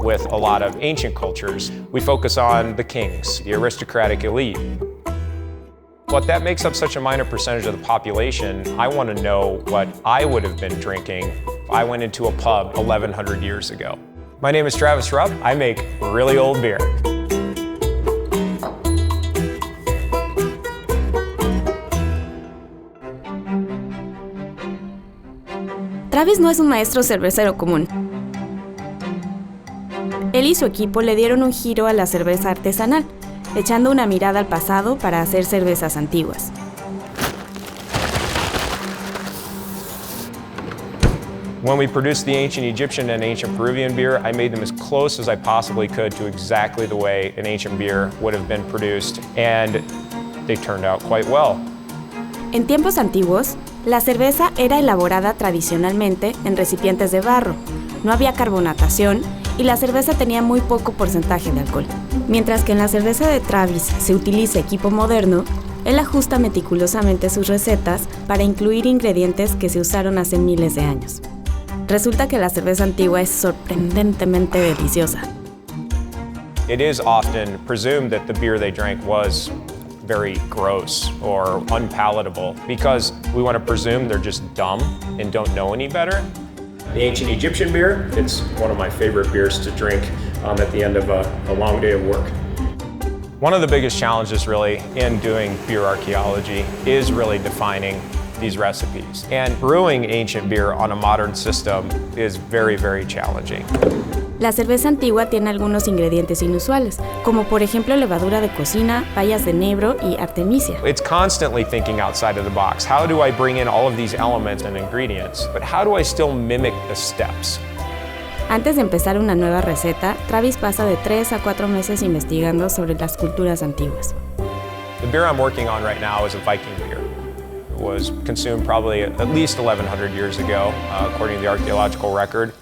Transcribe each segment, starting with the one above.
with a lot of ancient cultures. We focus on the kings, the aristocratic elite. But that makes up such a minor percentage of the population. I want to know what I would have been drinking if I went into a pub 1,100 years ago. My name is Travis Rupp. I make really old beer. Travis no es un maestro cervecero común. Él y su equipo le dieron un giro a la cerveza artesanal, echando una mirada al pasado para hacer cervezas antiguas. When we produced the ancient Egyptian and ancient Peruvian beer, I made them as close as I possibly could to exactly the way an ancient beer would have been produced, and they turned out quite well. En tiempos antiguos, la cerveza era elaborada tradicionalmente en recipientes de barro, no había carbonatación y la cerveza tenía muy poco porcentaje de alcohol. Mientras que en la cerveza de Travis se utiliza equipo moderno, él ajusta meticulosamente sus recetas para incluir ingredientes que se usaron hace miles de años. Resulta que la cerveza antigua es sorprendentemente deliciosa. It is often presumed that the beer they drank was very gross or unpalatable because we want to presume they're just dumb and don't know any better. The ancient Egyptian beer, it's one of my favorite beers to drink at the end of a long day of work. One of the biggest challenges really in doing beer archaeology is really defining these recipes. And brewing ancient beer on a modern system is very, very challenging. La cerveza antigua tiene algunos ingredientes inusuales, como por ejemplo levadura de cocina, bayas de enebro y artemisia. It's constantly thinking outside of the box. How do I bring in all of these elements and ingredients, but how do I still mimic the steps? Antes de empezar una nueva receta, Travis pasa de 3 a 4 meses investigando sobre las culturas antiguas. The beer I'm working on right now is a Viking beer. It was consumed probably at least 1,100 years ago, according to the archaeological record.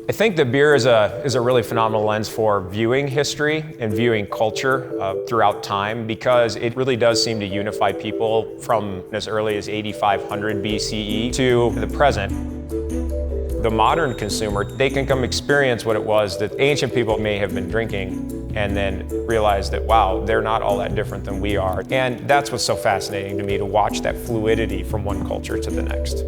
I think that beer is a really phenomenal lens for viewing history and viewing culture throughout time because it really does seem to unify people from as early as 8,500 BCE to the present. The modern consumer, they can come experience what it was that ancient people may have been drinking and then realize that, wow, they're not all that different than we are. And that's what's so fascinating to me, to watch that fluidity from one culture to the next.